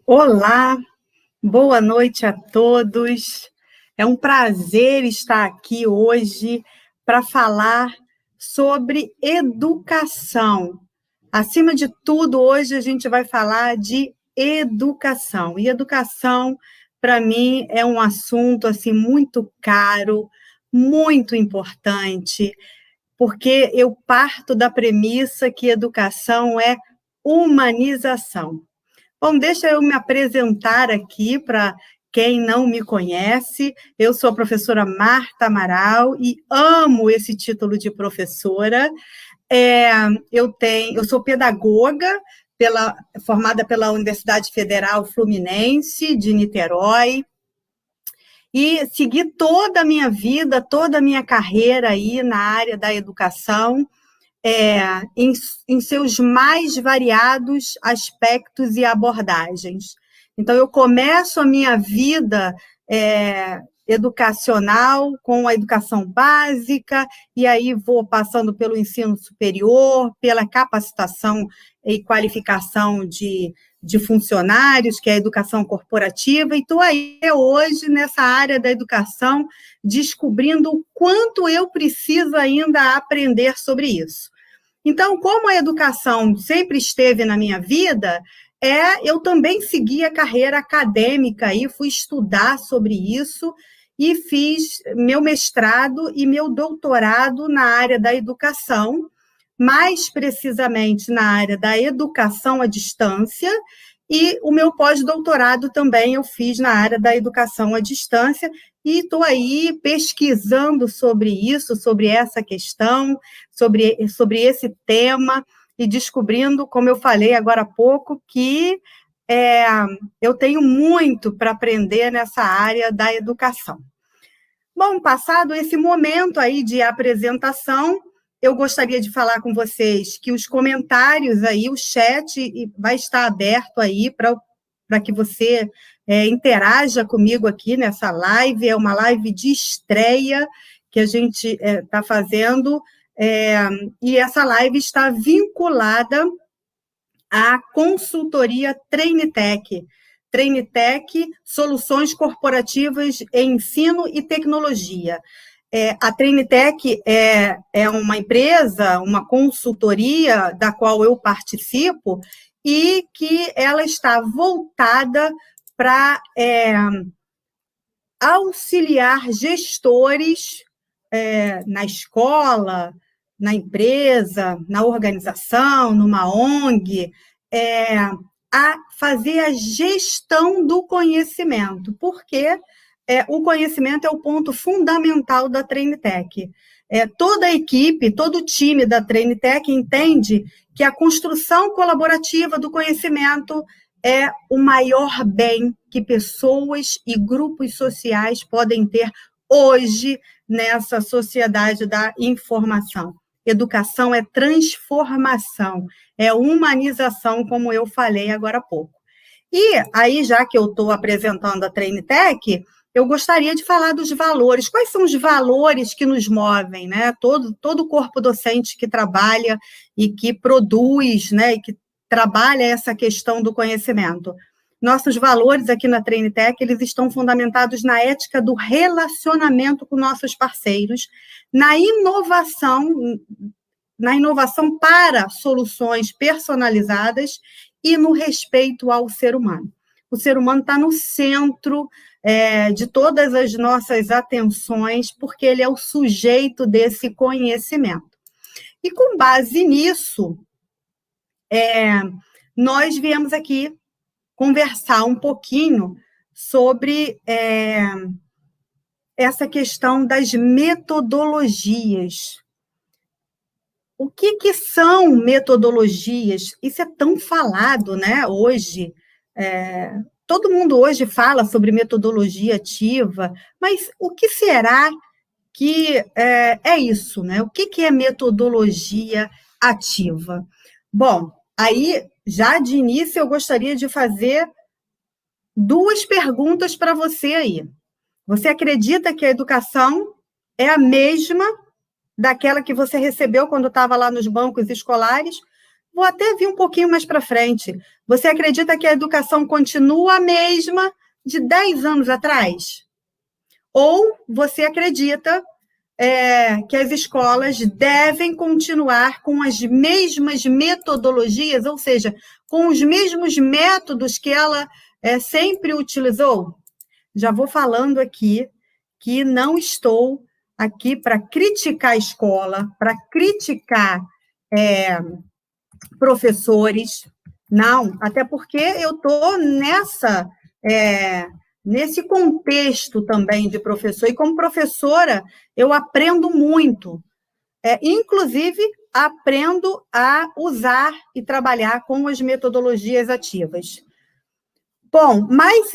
Olá, boa noite a todos. É um prazer estar aqui hoje para falar sobre educação. Acima de tudo, hoje a gente vai falar de educação. E educação, para mim, é um assunto assim muito caro, muito importante, porque eu parto da premissa que educação é humanização. Bom, deixa eu me apresentar aqui para quem não me conhece. Eu sou a professora Marta Amaral e amo esse título de professora. É, eu sou pedagoga, formada pela Universidade Federal Fluminense de Niterói, e segui toda a minha vida, toda a minha carreira aí na área da educação, é, em seus mais variados aspectos e abordagens. Então, eu começo a minha vida educacional com a educação básica, e aí vou passando pelo ensino superior, pela capacitação e qualificação de funcionários, que é a educação corporativa, e estou aí hoje nessa área da educação, descobrindo o quanto eu preciso ainda aprender sobre isso. Então, como a educação sempre esteve na minha vida, eu também segui a carreira acadêmica e fui estudar sobre isso e fiz meu mestrado e meu doutorado na área da educação, mais precisamente na área da educação à distância, e o meu pós-doutorado também eu fiz na área da educação à distância, e estou aí pesquisando sobre isso, sobre essa questão, sobre esse tema, e descobrindo, como eu falei agora há pouco, que eu tenho muito para aprender nessa área da educação. Bom, passado esse momento aí de apresentação, eu gostaria de falar com vocês que os comentários aí, o chat vai estar aberto aí para que você interaja comigo aqui nessa live. É uma live de estreia que a gente está fazendo, e essa live está vinculada à consultoria TrainTech. TrainTech, Soluções Corporativas em Ensino e Tecnologia. A TrainTech é uma empresa, uma consultoria da qual eu participo e que ela está voltada para auxiliar gestores na escola, na empresa, na organização, numa ONG, a fazer a gestão do conhecimento, porque o conhecimento é o ponto fundamental da TrainTech. Toda a equipe, todo o time da TrainTech entende que a construção colaborativa do conhecimento é o maior bem que pessoas e grupos sociais podem ter hoje nessa sociedade da informação. Educação é transformação, é humanização, como eu falei agora há pouco. E aí, já que eu estou apresentando a TrainTech, eu gostaria de falar dos valores. Quais são os valores que nos movem, né? Todo o corpo docente que trabalha e que produz, né, e que trabalha essa questão do conhecimento. Nossos valores aqui na TrainTech, eles estão fundamentados na ética do relacionamento com nossos parceiros, na inovação para soluções personalizadas e no respeito ao ser humano. O ser humano está no centro de todas as nossas atenções, porque ele é o sujeito desse conhecimento. E com base nisso, nós viemos aqui conversar um pouquinho sobre essa questão das metodologias. O que são metodologias? Isso é tão falado, né, hoje. Todo mundo hoje fala sobre metodologia ativa, mas o que será que é isso, né? O que é metodologia ativa? Bom, aí, já de início, eu gostaria de fazer duas perguntas para você aí. Você acredita que a educação é a mesma daquela que você recebeu quando estava lá nos bancos escolares? vou até vir um pouquinho mais para frente. Você acredita que a educação continua a mesma de 10 anos atrás? Ou você acredita que as escolas devem continuar com as mesmas metodologias, ou seja, com os mesmos métodos que ela sempre utilizou? Já vou falando aqui que não estou aqui para criticar a escola, para criticar professores, não, até porque eu estou nesse contexto também de professor, e como professora eu aprendo muito, inclusive aprendo a usar e trabalhar com as metodologias ativas. Bom, mas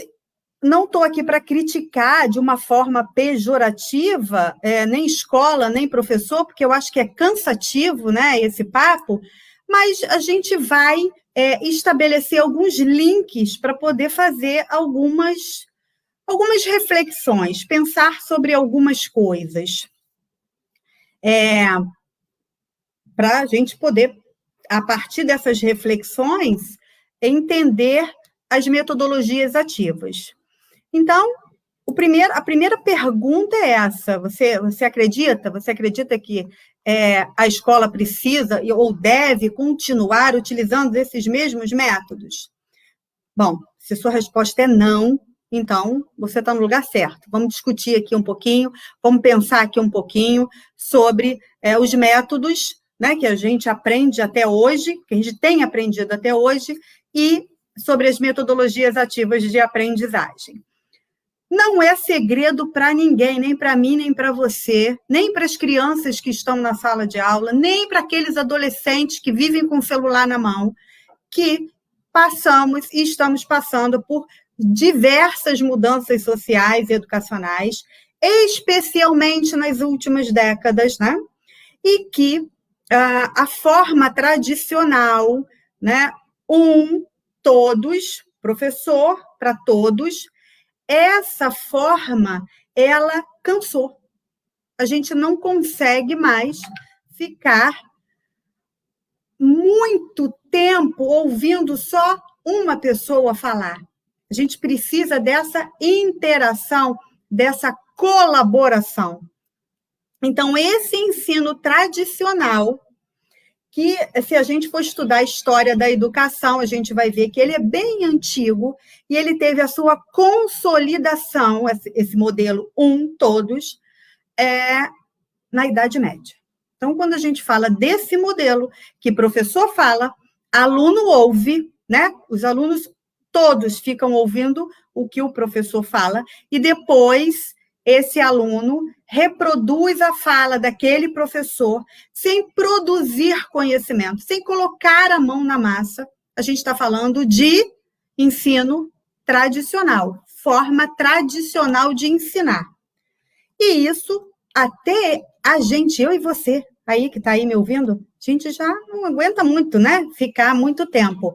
não estou aqui para criticar de uma forma pejorativa, nem escola, nem professor, porque eu acho que é cansativo, né, esse papo, mas a gente vai estabelecer alguns links para poder fazer algumas reflexões, pensar sobre algumas coisas, para a gente poder, a partir dessas reflexões, entender as metodologias ativas. Então, a primeira pergunta é essa: você acredita que a escola precisa ou deve continuar utilizando esses mesmos métodos? Bom, se sua resposta é não, então você está no lugar certo. Vamos discutir aqui um pouquinho, vamos pensar aqui um pouquinho sobre os métodos, né, que a gente aprende até hoje, que a gente tem aprendido até hoje, e sobre as metodologias ativas de aprendizagem. Não é segredo para ninguém, nem para mim, nem para você, nem para as crianças que estão na sala de aula, nem para aqueles adolescentes que vivem com o celular na mão, que passamos e estamos passando por diversas mudanças sociais e educacionais, especialmente nas últimas décadas, né? E que a forma tradicional, né? Todos, professor para todos, essa forma, ela cansou. A gente não consegue mais ficar muito tempo ouvindo só uma pessoa falar. A gente precisa dessa interação, dessa colaboração. Então, esse ensino tradicional, que se a gente for estudar a história da educação, a gente vai ver que ele é bem antigo e ele teve a sua consolidação, esse modelo todos, na Idade Média. Então, quando a gente fala desse modelo, que professor fala, aluno ouve, né? Os alunos todos ficam ouvindo o que o professor fala, e depois esse aluno reproduz a fala daquele professor sem produzir conhecimento, sem colocar a mão na massa. A gente está falando de ensino tradicional, forma tradicional de ensinar. E isso, até a gente, eu e você, aí que está aí me ouvindo, a gente já não aguenta muito, né? Ficar muito tempo.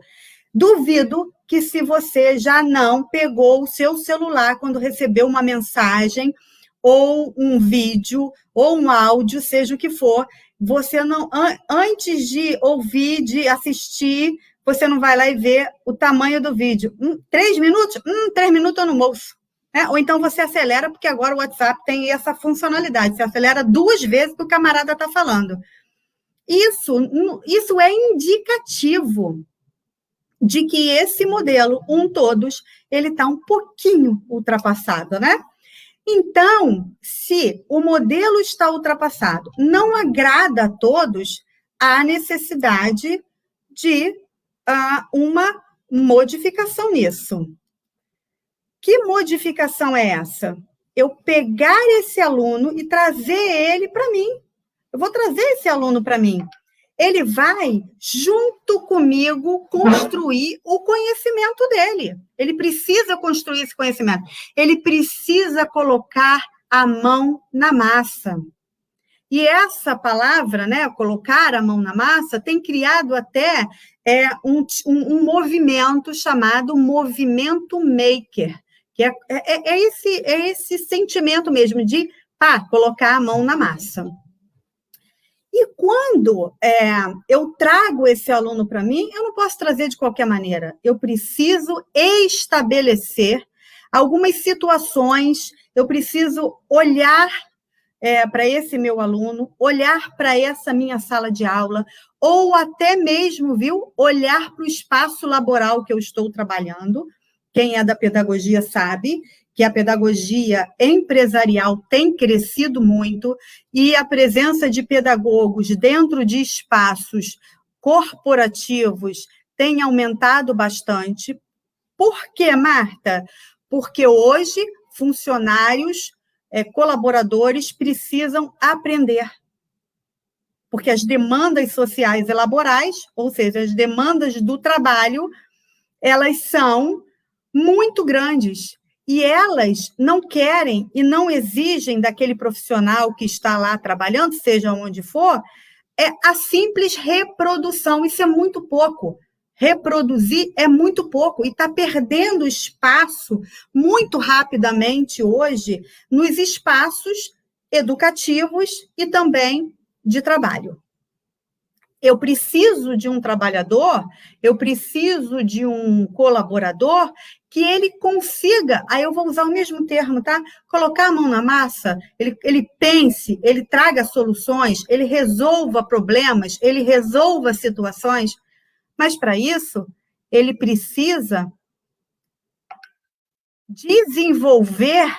Duvido que se você já não pegou o seu celular quando recebeu uma mensagem, ou um vídeo, ou um áudio, seja o que for, você não, antes de ouvir, de assistir, você não vai lá e ver o tamanho do vídeo. 3 minutos? 3 minutos eu não ouço. Ou então você acelera, porque agora o WhatsApp tem essa funcionalidade, você acelera 2 vezes o que o camarada está falando. Isso é indicativo de que esse modelo, todos, ele está um pouquinho ultrapassado, né? Então, se o modelo está ultrapassado, não agrada a todos, há necessidade de uma modificação nisso. Que modificação é essa? Eu pegar esse aluno e trazer ele para mim. Eu vou trazer esse aluno para mim. Ele vai, junto comigo, construir o conhecimento dele. Ele precisa construir esse conhecimento. Ele precisa colocar a mão na massa. E essa palavra, né, colocar a mão na massa, tem criado até um movimento chamado movimento maker, que é esse sentimento mesmo de colocar a mão na massa. E quando eu trago esse aluno para mim, eu não posso trazer de qualquer maneira. Eu preciso estabelecer algumas situações, eu preciso olhar para esse meu aluno, olhar para essa minha sala de aula, ou até mesmo, viu, olhar para o espaço laboral que eu estou trabalhando. Quem é da pedagogia sabe que a pedagogia empresarial tem crescido muito e a presença de pedagogos dentro de espaços corporativos tem aumentado bastante. Por quê, Marta? Porque hoje funcionários, colaboradores precisam aprender. Porque as demandas sociais e laborais, ou seja, as demandas do trabalho, elas são muito grandes. E elas não querem e não exigem daquele profissional que está lá trabalhando, seja onde for, a simples reprodução. Isso é muito pouco. Reproduzir é muito pouco e está perdendo espaço muito rapidamente hoje nos espaços educativos e também de trabalho. Eu preciso de um trabalhador, eu preciso de um colaborador que ele consiga, aí eu vou usar o mesmo termo, tá? Colocar a mão na massa, ele pense, ele traga soluções, ele resolva problemas, ele resolva situações, mas para isso ele precisa desenvolver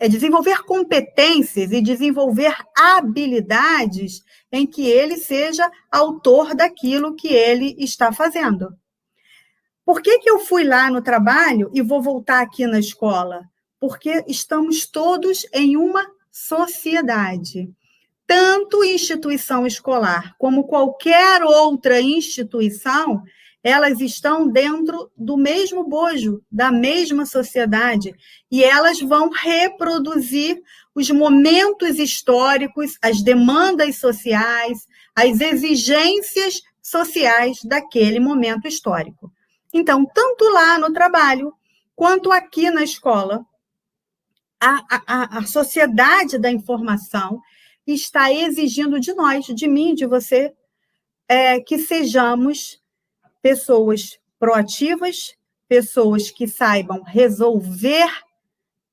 desenvolver competências e desenvolver habilidades em que ele seja autor daquilo que ele está fazendo. Por que eu fui lá no trabalho e vou voltar aqui na escola? Porque estamos todos em uma sociedade. Tanto instituição escolar como qualquer outra instituição, elas estão dentro do mesmo bojo, da mesma sociedade, e elas vão reproduzir os momentos históricos, as demandas sociais, as exigências sociais daquele momento histórico. Então, tanto lá no trabalho, quanto aqui na escola, a sociedade da informação está exigindo de nós, de mim, de você, que sejamos pessoas proativas, pessoas que saibam resolver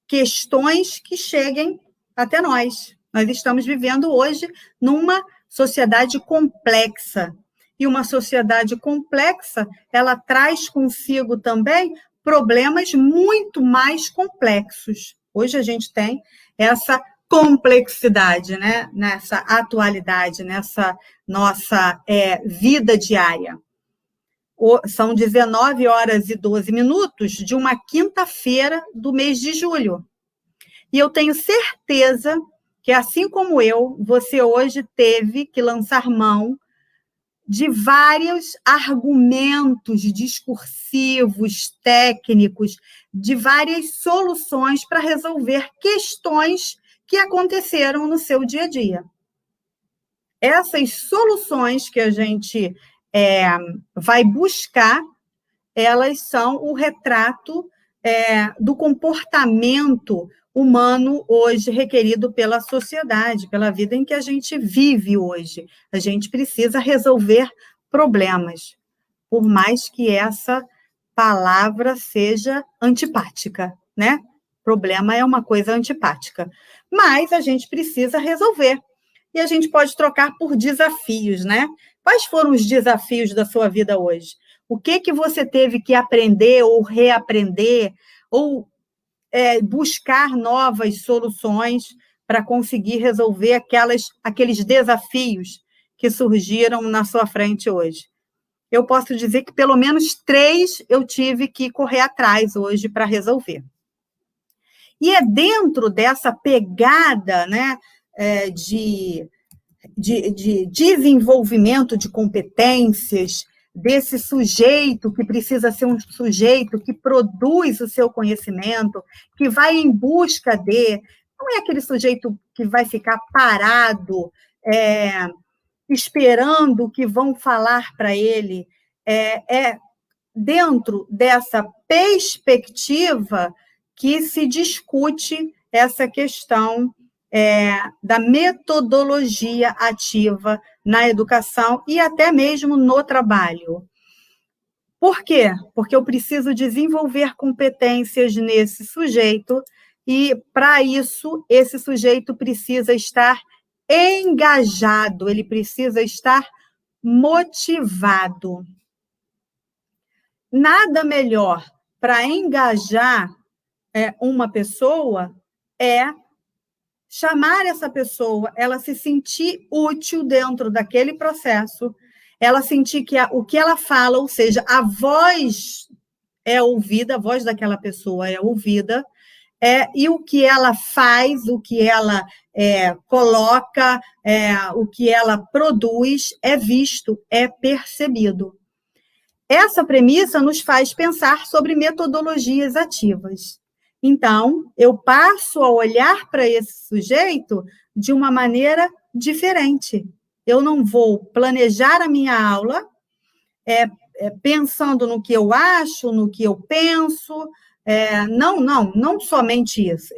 questões que cheguem até nós. Nós estamos vivendo hoje numa sociedade complexa. E uma sociedade complexa, ela traz consigo também problemas muito mais complexos. Hoje a gente tem essa complexidade, né? Nessa atualidade, nessa nossa vida diária. São 19 horas e 12 minutos de uma quinta-feira do mês de julho. E eu tenho certeza que, assim como eu, você hoje teve que lançar mão de vários argumentos discursivos, técnicos, de várias soluções para resolver questões que aconteceram no seu dia a dia. Essas soluções que a gente vai buscar, elas são o retrato do comportamento humano hoje requerido pela sociedade, pela vida em que a gente vive hoje. A gente precisa resolver problemas, por mais que essa palavra seja antipática, né? Problema é uma coisa antipática, mas a gente precisa resolver. E a gente pode trocar por desafios, né? Quais foram os desafios da sua vida hoje? O que você teve que aprender ou reaprender, ou buscar novas soluções para conseguir resolver aqueles desafios que surgiram na sua frente hoje? Eu posso dizer que pelo menos 3 eu tive que correr atrás hoje para resolver. E é dentro dessa pegada, né, de desenvolvimento de competências, desse sujeito que precisa ser um sujeito que produz o seu conhecimento, que vai em busca não é aquele sujeito que vai ficar parado, esperando que vão falar para ele, dentro dessa perspectiva que se discute essa questão da metodologia ativa na educação e até mesmo no trabalho. Por quê? Porque eu preciso desenvolver competências nesse sujeito e, para isso, esse sujeito precisa estar engajado, ele precisa estar motivado. Nada melhor para engajar uma pessoa é chamar essa pessoa, ela se sentir útil dentro daquele processo, ela sentir que o que ela fala, ou seja, a voz é ouvida, a voz daquela pessoa é ouvida, e o que ela faz, o que ela coloca, o que ela produz é visto, é percebido. Essa premissa nos faz pensar sobre metodologias ativas. Então, eu passo a olhar para esse sujeito de uma maneira diferente. Eu não vou planejar a minha aula pensando no que eu acho, no que eu penso. Não somente isso.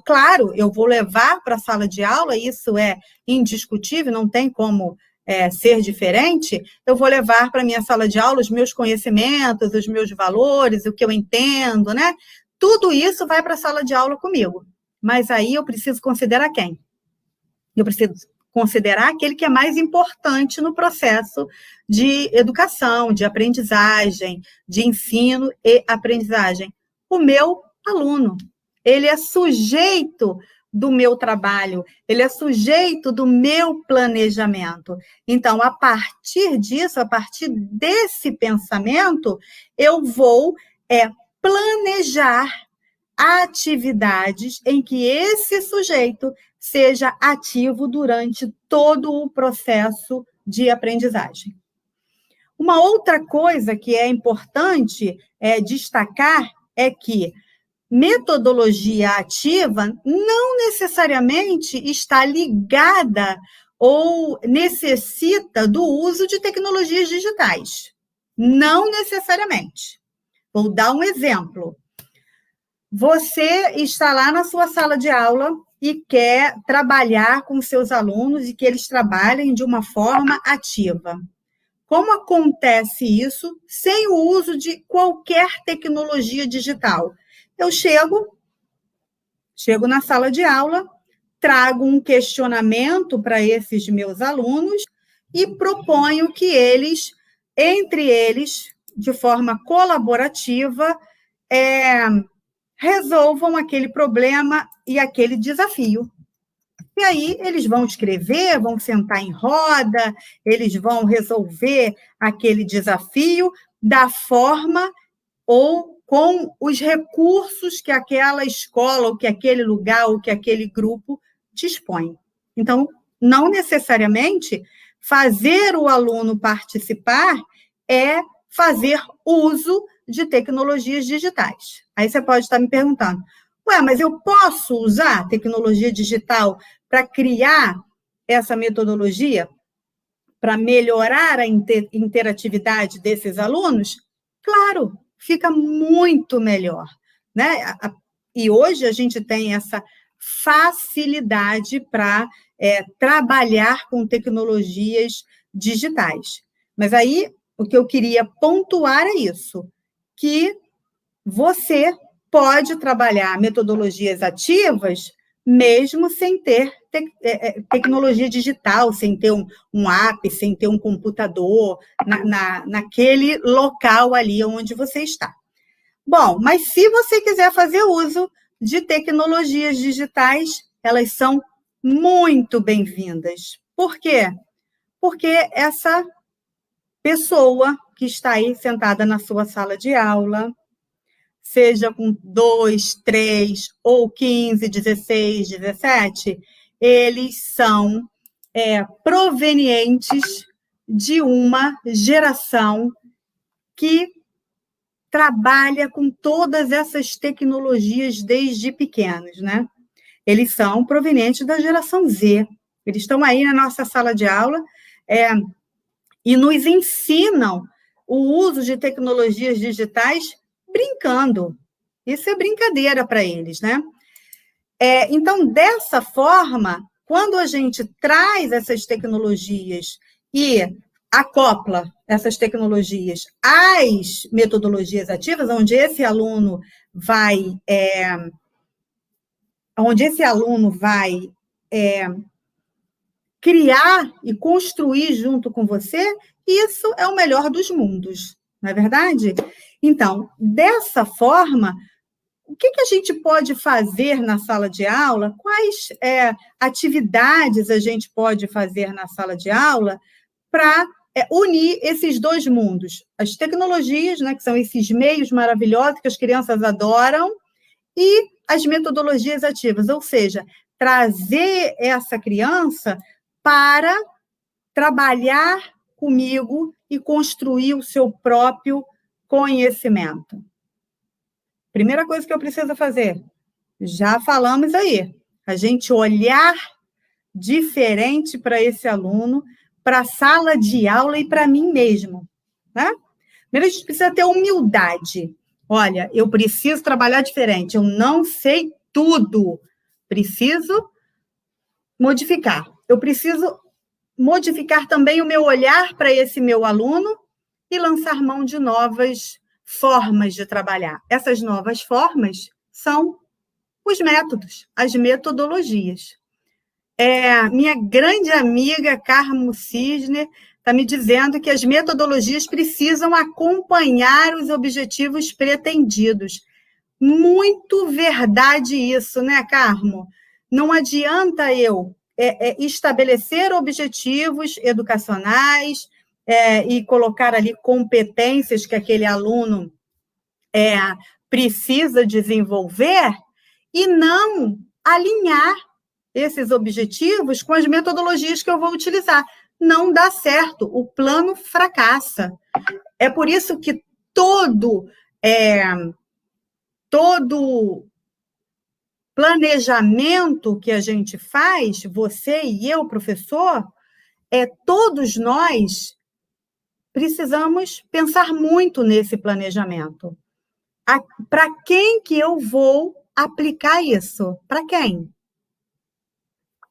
Claro, eu vou levar para a sala de aula, isso é indiscutível, não tem como ser diferente, eu vou levar para a minha sala de aula os meus conhecimentos, os meus valores, o que eu entendo, né? Tudo isso vai para a sala de aula comigo. Mas aí eu preciso considerar quem? Eu preciso considerar aquele que é mais importante no processo de educação, de aprendizagem, de ensino e aprendizagem. O meu aluno. Ele é sujeito do meu trabalho, ele é sujeito do meu planejamento. Então, a partir disso, a partir desse pensamento, eu vou planejar atividades em que esse sujeito seja ativo durante todo o processo de aprendizagem. Uma outra coisa que é importante destacar é que metodologia ativa não necessariamente está ligada ou necessita do uso de tecnologias digitais. Não necessariamente. Vou dar um exemplo. Você está lá na sua sala de aula e quer trabalhar com seus alunos e que eles trabalhem de uma forma ativa. Como acontece isso sem o uso de qualquer tecnologia digital? Eu chego na sala de aula, trago um questionamento para esses meus alunos e proponho que eles, entre eles, de forma colaborativa, resolvam aquele problema e aquele desafio. E aí eles vão escrever, vão sentar em roda, eles vão resolver aquele desafio da forma ou com os recursos que aquela escola, ou que aquele lugar, ou que aquele grupo dispõe. Então, não necessariamente fazer o aluno participar é fazer uso de tecnologias digitais. Aí você pode estar me perguntando, mas eu posso usar tecnologia digital para criar essa metodologia, para melhorar a interatividade desses alunos? Claro, fica muito melhor, né? E hoje a gente tem essa facilidade para trabalhar com tecnologias digitais. Mas aí, o que eu queria pontuar é isso, que você pode trabalhar metodologias ativas mesmo sem ter tecnologia digital, sem ter um app, sem ter um computador naquele local ali onde você está. Bom, mas se você quiser fazer uso de tecnologias digitais, elas são muito bem-vindas. Por quê? Porque essa pessoa que está aí sentada na sua sala de aula, seja com 2, 3, ou 15, 16, 17, eles são provenientes de uma geração que trabalha com todas essas tecnologias desde pequenos, né? Eles são provenientes da geração Z. Eles estão aí na nossa sala de aula e nos ensinam o uso de tecnologias digitais brincando. Isso é brincadeira para eles, né? Então, dessa forma, quando a gente traz essas tecnologias e acopla essas tecnologias às metodologias ativas, onde esse aluno vai criar e construir junto com você, isso é o melhor dos mundos, não é verdade? Então, dessa forma, o que a gente pode fazer na sala de aula? Quais atividades a gente pode fazer na sala de aula para unir esses dois mundos? As tecnologias, né, que são esses meios maravilhosos que as crianças adoram, e as metodologias ativas, ou seja, trazer essa criança para trabalhar comigo e construir o seu próprio conhecimento. Primeira coisa que eu preciso fazer, já falamos aí, a gente olhar diferente para esse aluno, para a sala de aula e para mim mesmo, né? Primeiro, a gente precisa ter humildade. Olha, eu preciso trabalhar diferente, eu não sei tudo, preciso modificar. Eu preciso modificar também o meu olhar para esse meu aluno e lançar mão de novas formas de trabalhar. Essas novas formas são os métodos, as metodologias. Minha grande amiga Carmo Cisner está me dizendo que as metodologias precisam acompanhar os objetivos pretendidos. Muito verdade isso, né, Carmo? Não adianta eu estabelecer objetivos educacionais e colocar ali competências que aquele aluno precisa desenvolver e não alinhar esses objetivos com as metodologias que eu vou utilizar. Não dá certo, o plano fracassa. É por isso que todo planejamento que a gente faz, você e eu, professor, todos nós precisamos pensar muito nesse planejamento. Para quem que eu vou aplicar isso? Para quem?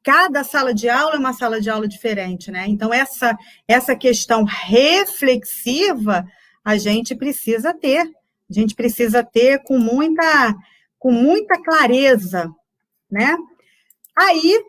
Cada sala de aula é uma sala de aula diferente, né? Então, essa questão reflexiva a gente precisa ter. A gente precisa ter com muita clareza, né? Aí,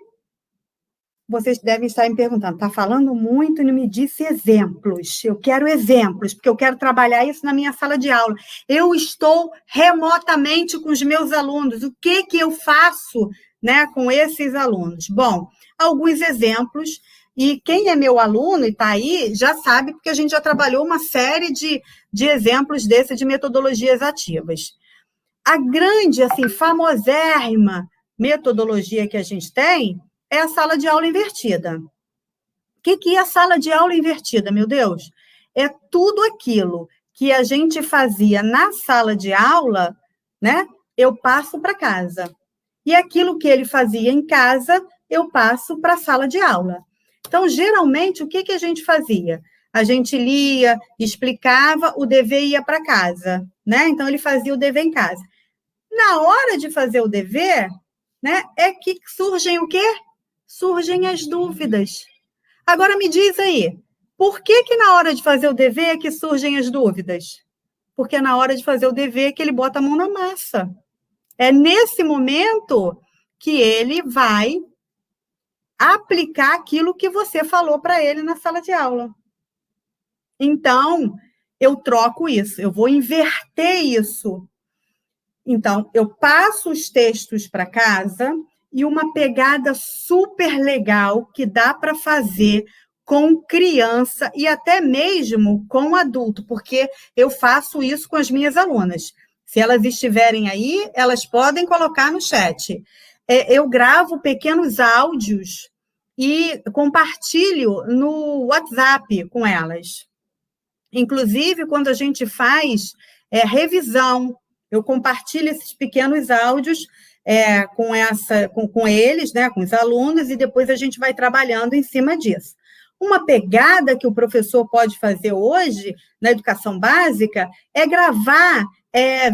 vocês devem estar me perguntando, está falando muito e não me disse exemplos. Eu quero exemplos, porque eu quero trabalhar isso na minha sala de aula. Eu estou remotamente com os meus alunos. O que eu faço, né, com esses alunos? Bom, alguns exemplos, e quem é meu aluno e está aí, já sabe, porque a gente já trabalhou uma série de exemplos desse, de metodologias ativas. A grande, assim, famosérrima metodologia que a gente tem é a sala de aula invertida. O que é a sala de aula invertida, meu Deus? É tudo aquilo que a gente fazia na sala de aula, né? Eu passo para casa. E aquilo que ele fazia em casa, eu passo para a sala de aula. Então, geralmente, o que a gente fazia? A gente lia, explicava, o dever ia para casa, né? Então, ele fazia o dever em casa. Na hora de fazer o dever, né, é que surgem o quê? Surgem as dúvidas. Agora me diz aí, por que na hora de fazer o dever é que surgem as dúvidas? Porque é na hora de fazer o dever que ele bota a mão na massa. É nesse momento que ele vai aplicar aquilo que você falou para ele na sala de aula. Então, eu troco isso, eu vou inverter isso. Então, eu passo os textos para casa e uma pegada super legal que dá para fazer com criança e até mesmo com adulto, porque eu faço isso com as minhas alunas. Se elas estiverem aí, elas podem colocar no chat. Eu gravo pequenos áudios e compartilho no WhatsApp com elas. Inclusive, quando a gente faz revisão, eu compartilho esses pequenos áudios com eles, né, com os alunos, e depois a gente vai trabalhando em cima disso. Uma pegada que o professor pode fazer hoje, na educação básica, é gravar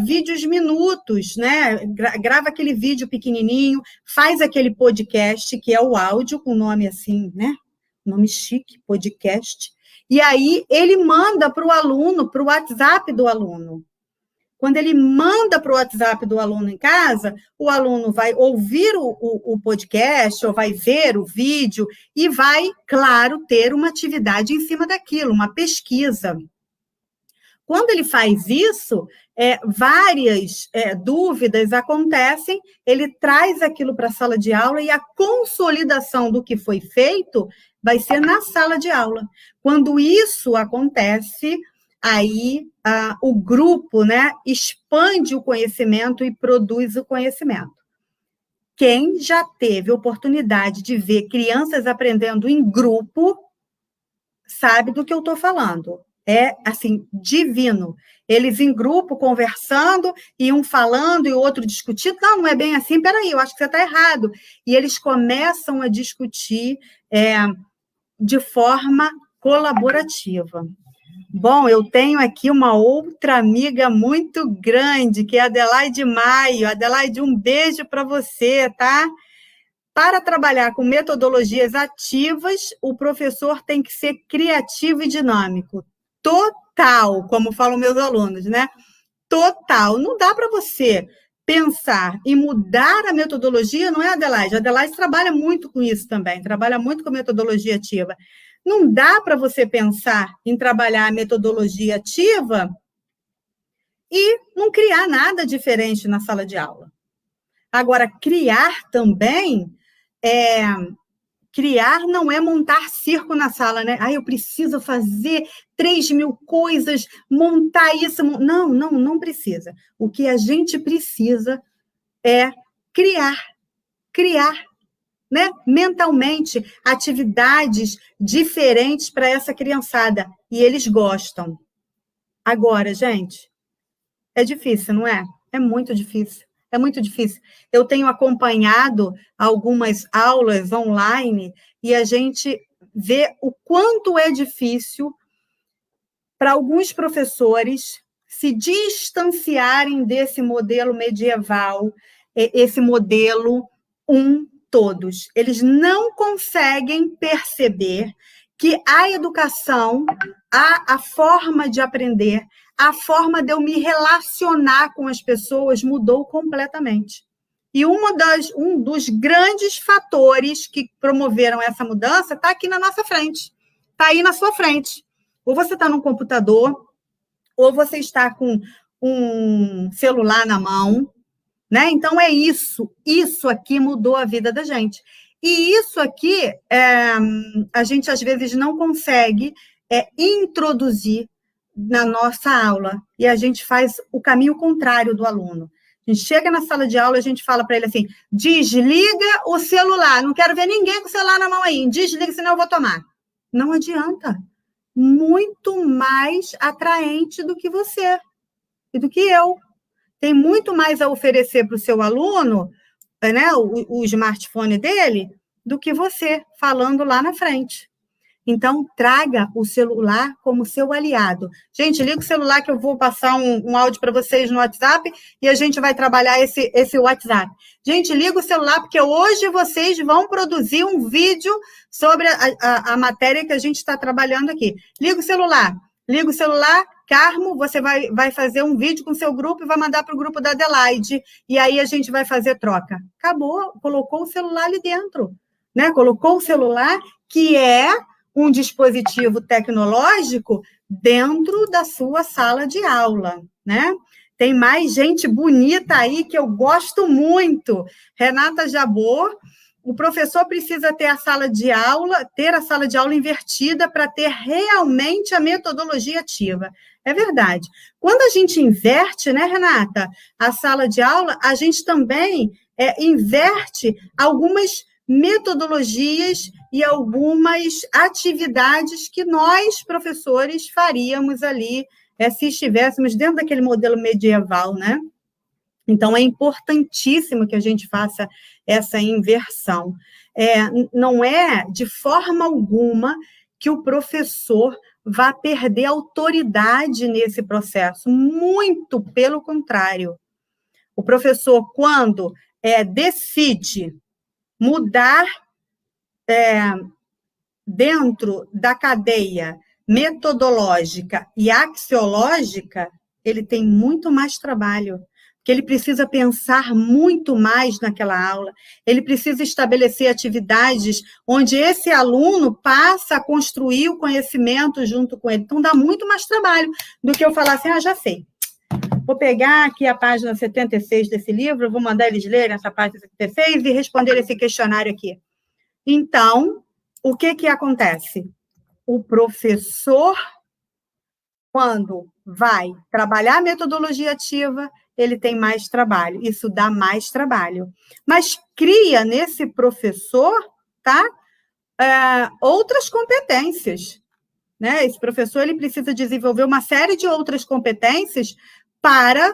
vídeos minutos, né? Grava aquele vídeo pequenininho, faz aquele podcast, que é o áudio, com nome assim, né? Nome chique, podcast. E aí ele manda para o aluno, para o WhatsApp do aluno. Quando ele manda para o WhatsApp do aluno em casa, o aluno vai ouvir o podcast ou vai ver o vídeo e vai, claro, ter uma atividade em cima daquilo, uma pesquisa. Quando ele faz isso, várias dúvidas acontecem, ele traz aquilo para a sala de aula e a consolidação do que foi feito vai ser na sala de aula. Quando isso acontece, aí o grupo, né, expande o conhecimento e produz o conhecimento. Quem já teve oportunidade de ver crianças aprendendo em grupo, sabe do que eu estou falando. É, assim, divino. Eles em grupo, conversando, e um falando e o outro discutindo. Não, não é bem assim, peraí, eu acho que você está errado. E eles começam a discutir de forma colaborativa. Bom, eu tenho aqui uma outra amiga muito grande, que é a Adelaide Maio. Adelaide, um beijo para você, tá? Para trabalhar com metodologias ativas, o professor tem que ser criativo e dinâmico. Total, como falam meus alunos, né? Total. Não dá para você pensar e mudar a metodologia, não é, Adelaide? A Adelaide trabalha muito com isso também, trabalha muito com metodologia ativa. Não dá para você pensar em trabalhar a metodologia ativa e não criar nada diferente na sala de aula. Agora, criar também, criar não é montar circo na sala, né? Eu preciso fazer 3.000 coisas, montar isso. Não, não precisa. O que a gente precisa é criar, né? Mentalmente, atividades diferentes para essa criançada. E eles gostam. Agora, gente, é difícil, não é? É muito difícil. É muito difícil. Eu tenho acompanhado algumas aulas online e a gente vê o quanto é difícil para alguns professores se distanciarem desse modelo medieval, esse modelo todos. Eles não conseguem perceber que a educação, a forma de aprender, a forma de eu me relacionar com as pessoas mudou completamente. E um dos grandes fatores que promoveram essa mudança está aqui na nossa frente, está aí na sua frente. Ou você está no computador, ou você está com um celular na mão, né? Então, é isso aqui mudou a vida da gente. E isso aqui, a gente, às vezes, não consegue introduzir na nossa aula, e a gente faz o caminho contrário do aluno. A gente chega na sala de aula, a gente fala para ele assim, desliga o celular, não quero ver ninguém com o celular na mão aí, desliga, senão eu vou tomar. Não adianta. Muito mais atraente do que você e do que eu. Tem muito mais a oferecer para o seu aluno, né, o smartphone dele, do que você, falando lá na frente. Então, traga o celular como seu aliado. Gente, liga o celular que eu vou passar um áudio para vocês no WhatsApp e a gente vai trabalhar esse WhatsApp. Gente, liga o celular porque hoje vocês vão produzir um vídeo sobre a matéria que a gente está trabalhando aqui. Liga o celular, Carmo, você vai fazer um vídeo com o seu grupo e vai mandar para o grupo da Adelaide, e aí a gente vai fazer troca. Acabou, colocou o celular ali dentro, né? Colocou o celular, que é um dispositivo tecnológico, dentro da sua sala de aula, né? Tem mais gente bonita aí que eu gosto muito. Renata Jabor. O professor precisa ter a sala de aula invertida para ter realmente a metodologia ativa. É verdade. Quando a gente inverte, né, Renata, a sala de aula, a gente também inverte algumas metodologias e algumas atividades que nós, professores, faríamos ali, se estivéssemos dentro daquele modelo medieval, né? Então, é importantíssimo que a gente faça essa inversão. Não é, de forma alguma, que o professor vá perder autoridade nesse processo. Muito pelo contrário. O professor, quando decide mudar dentro da cadeia metodológica e axiológica, ele tem muito mais trabalho, porque ele precisa pensar muito mais naquela aula, ele precisa estabelecer atividades onde esse aluno passa a construir o conhecimento junto com ele. Então, dá muito mais trabalho do que eu falar assim, já sei. Vou pegar aqui a página 76 desse livro, vou mandar eles lerem essa página 76 e responder esse questionário aqui. Então, o que acontece? O professor, quando vai trabalhar a metodologia ativa, ele tem mais trabalho. Isso dá mais trabalho. Mas cria nesse professor, tá? Outras competências. Né? Esse professor ele precisa desenvolver uma série de outras competências para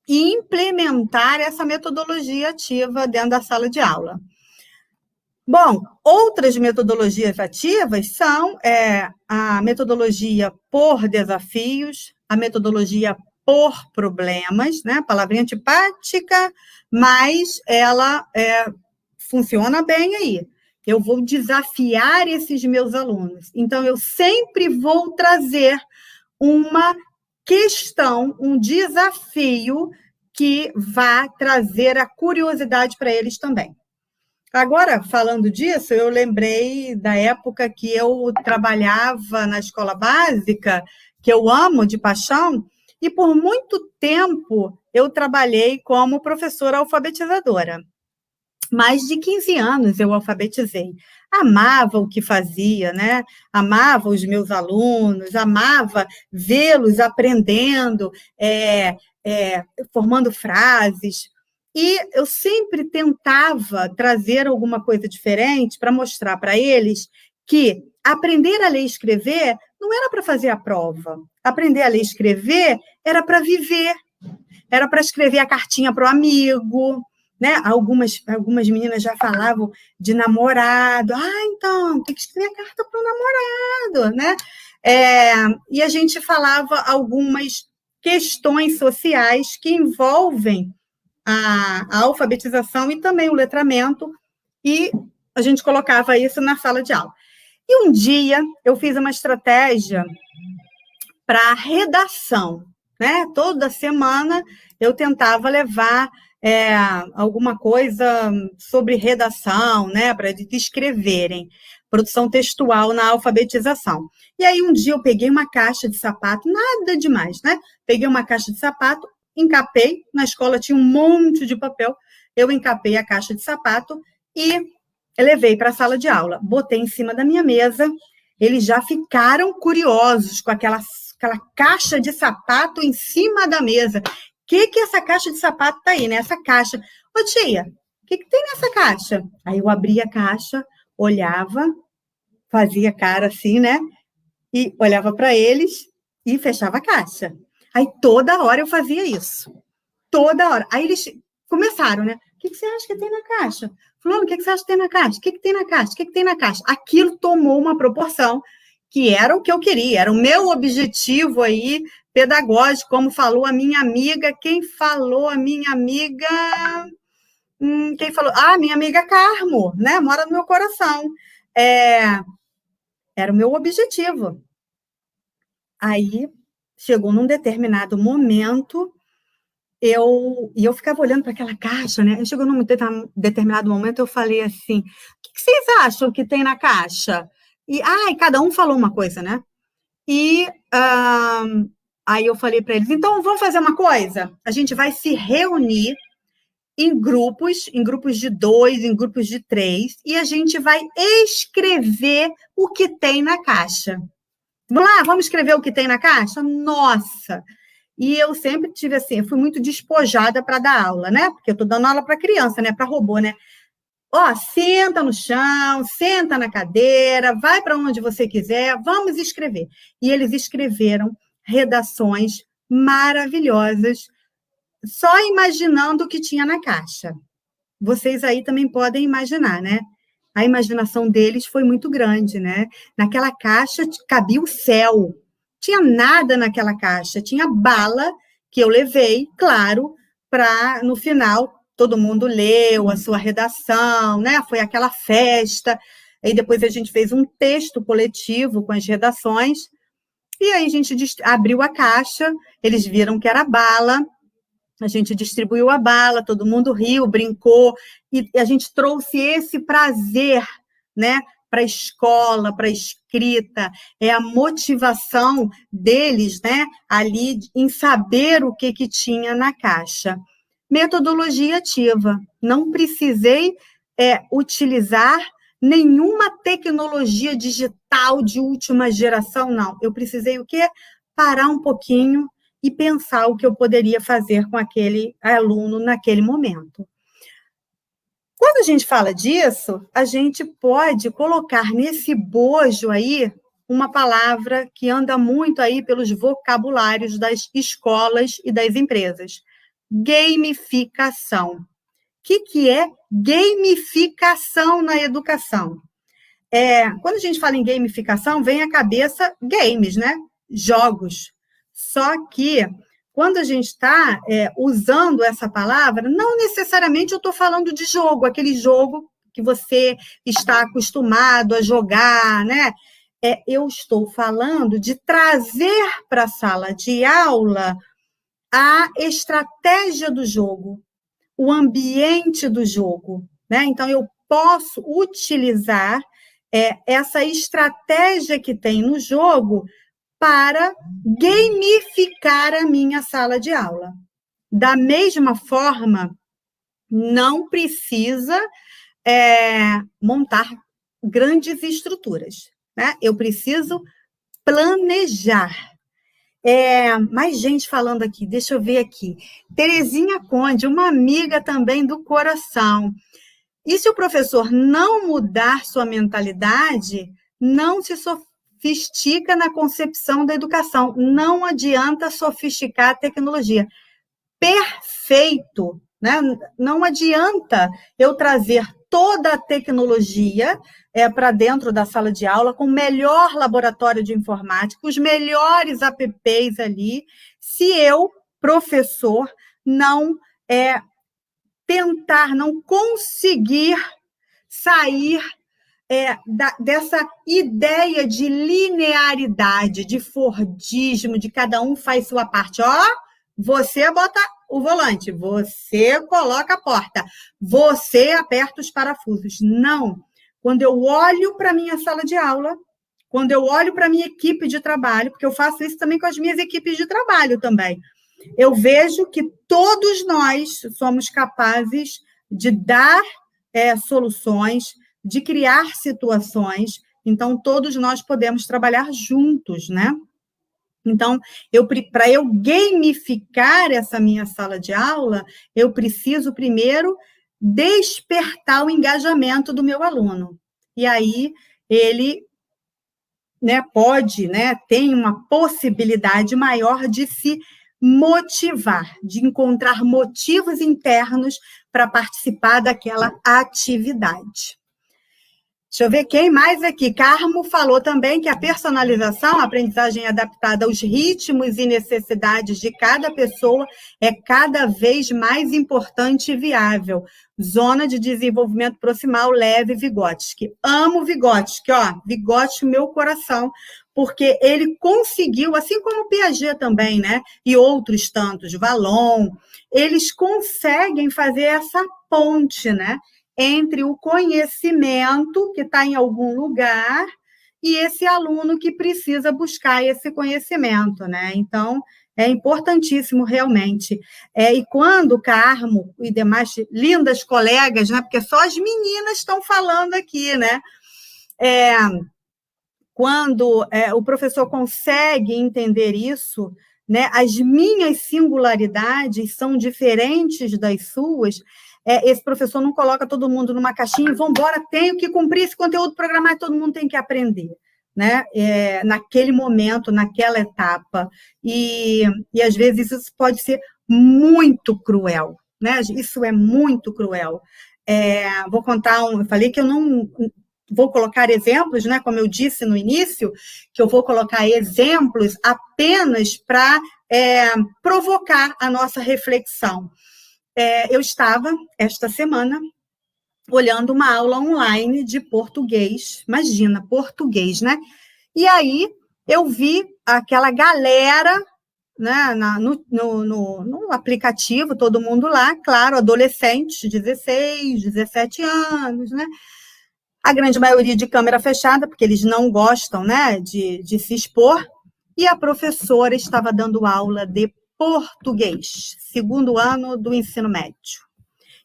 implementar essa metodologia ativa dentro da sala de aula. Bom, outras metodologias ativas são a metodologia por desafios, a metodologia por problemas, né? Palavrinha antipática, mas ela funciona bem aí. Eu vou desafiar esses meus alunos. Então, eu sempre vou trazer uma questão, um desafio que vá trazer a curiosidade para eles também. Agora, falando disso, eu lembrei da época que eu trabalhava na escola básica, que eu amo de paixão, e por muito tempo eu trabalhei como professora alfabetizadora. Mais de 15 anos eu alfabetizei. Amava o que fazia, né? Amava os meus alunos, amava vê-los aprendendo, formando frases. E eu sempre tentava trazer alguma coisa diferente para mostrar para eles que aprender a ler e escrever não era para fazer a prova. Aprender a ler e escrever era para viver, era para escrever a cartinha para o amigo, né? Algumas meninas já falavam de namorado. Então, tem que escrever a carta para o namorado, né? E a gente falava algumas questões sociais que envolvem a alfabetização e também o letramento, e a gente colocava isso na sala de aula. E um dia eu fiz uma estratégia para redação, né? Toda semana eu tentava levar alguma coisa sobre redação, né? Para eles escreverem, produção textual na alfabetização. E aí um dia eu peguei uma caixa de sapato, nada demais, né? Peguei uma caixa de sapato, encapei, na escola tinha um monte de papel, eu encapei a caixa de sapato e levei para a sala de aula. Botei em cima da minha mesa, eles já ficaram curiosos com aquela caixa de sapato em cima da mesa. O que essa caixa de sapato está aí, né? Essa caixa. Ô, tia, o que tem nessa caixa? Aí eu abria a caixa, olhava, fazia cara assim, né? E olhava para eles e fechava a caixa. Aí, toda hora eu fazia isso. Toda hora. Aí, eles começaram, né? O que você acha que tem na caixa? Fulano, o que você acha que tem na caixa? O que tem na caixa? O que tem na caixa? Aquilo tomou uma proporção que era o que eu queria, era o meu objetivo aí pedagógico, como falou a minha amiga. Quem falou a minha amiga? Quem falou? Minha amiga Carmo, né? Mora no meu coração. Era o meu objetivo. Aí, chegou num determinado momento, eu ficava olhando para aquela caixa, né? Chegou num determinado momento, eu falei assim, o que vocês acham que tem na caixa? E cada um falou uma coisa, né? E aí eu falei para eles, então vamos fazer uma coisa? A gente vai se reunir em grupos de 2, em grupos de 3, e a gente vai escrever o que tem na caixa. Vamos lá, vamos escrever o que tem na caixa? Nossa! E eu sempre tive assim, eu fui muito despojada para dar aula, né? Porque eu estou dando aula para criança, né? Para robô, né? Senta no chão, senta na cadeira, vai para onde você quiser, vamos escrever. E eles escreveram redações maravilhosas, só imaginando o que tinha na caixa. Vocês aí também podem imaginar, né? a imaginação deles foi muito grande, né? Naquela caixa cabia o céu, tinha nada naquela caixa, tinha bala que eu levei, claro, para, no final, todo mundo leu a sua redação, né? Foi aquela festa, aí depois a gente fez um texto coletivo com as redações, e aí a gente abriu a caixa, eles viram que era bala, a gente distribuiu a bala, todo mundo riu, brincou, e a gente trouxe esse prazer, né, para a escola, para a escrita, é a motivação deles, né, ali em saber o que tinha na caixa. Metodologia ativa, não precisei utilizar nenhuma tecnologia digital de última geração, não. Eu precisei o quê? Parar um pouquinho e pensar o que eu poderia fazer com aquele aluno naquele momento. Quando a gente fala disso, a gente pode colocar nesse bojo aí uma palavra que anda muito aí pelos vocabulários das escolas e das empresas. Gamificação. O que é gamificação na educação? Quando a gente fala em gamificação, vem à cabeça games, né? Jogos. Só que, quando a gente está usando essa palavra, não necessariamente eu estou falando de jogo, aquele jogo que você está acostumado a jogar, né? Eu estou falando de trazer para a sala de aula a estratégia do jogo, o ambiente do jogo, né? Então, eu posso utilizar essa estratégia que tem no jogo para gamificar a minha sala de aula. Da mesma forma, não precisa montar grandes estruturas, né? Eu preciso planejar. Mais gente falando aqui, deixa eu ver aqui. Terezinha Conde, uma amiga também do coração. E se o professor não mudar sua mentalidade, não se sofistica na concepção da educação. Não adianta sofisticar a tecnologia. Perfeito, né? Não adianta eu trazer toda a tecnologia para dentro da sala de aula, com o melhor laboratório de informática, os melhores apps ali, se eu, professor, não tentar, não conseguir sair dessa ideia de linearidade, de fordismo, de cada um faz sua parte. Você bota o volante, você coloca a porta, você aperta os parafusos. Não. Quando eu olho para a minha sala de aula, quando eu olho para a minha equipe de trabalho, porque eu faço isso também com as minhas equipes de trabalho também, eu vejo que todos nós somos capazes de dar soluções, de criar situações, então todos nós podemos trabalhar juntos, né? Então, para eu gamificar essa minha sala de aula, eu preciso primeiro despertar o engajamento do meu aluno. E aí, ele tem uma possibilidade maior de se motivar, de encontrar motivos internos para participar daquela atividade. Deixa eu ver quem mais aqui. Carmo falou também que a personalização, a aprendizagem adaptada aos ritmos e necessidades de cada pessoa é cada vez mais importante e viável. Zona de desenvolvimento proximal, leve, Vygotsky. Amo Vygotsky, Vygotsky, meu coração, porque ele conseguiu, assim como o Piaget também, né? E outros tantos, Vallon, eles conseguem fazer essa ponte, né? Entre o conhecimento que está em algum lugar e esse aluno que precisa buscar esse conhecimento, né? Então, é importantíssimo, realmente. E quando o Carmo e demais lindas colegas, né? Porque só as meninas estão falando aqui, né? Quando o professor consegue entender isso, né? As minhas singularidades são diferentes das suas. Esse professor não coloca todo mundo numa caixinha e vamos embora, tenho que cumprir esse conteúdo programado, todo mundo tem que aprender, né? Naquele momento, naquela etapa. E às vezes isso pode ser muito cruel, né? Isso é muito cruel. Vou contar eu falei que eu não vou colocar exemplos, né, como eu disse no início, que eu vou colocar exemplos apenas para provocar a nossa reflexão. Eu estava, esta semana, olhando uma aula online de português, imagina, português, né? E aí eu vi aquela galera, né, no aplicativo, todo mundo lá, claro, adolescentes, 16, 17 anos, né? A grande maioria de câmera fechada, porque eles não gostam, né, de se expor, e a professora estava dando aula de português, segundo ano do ensino médio.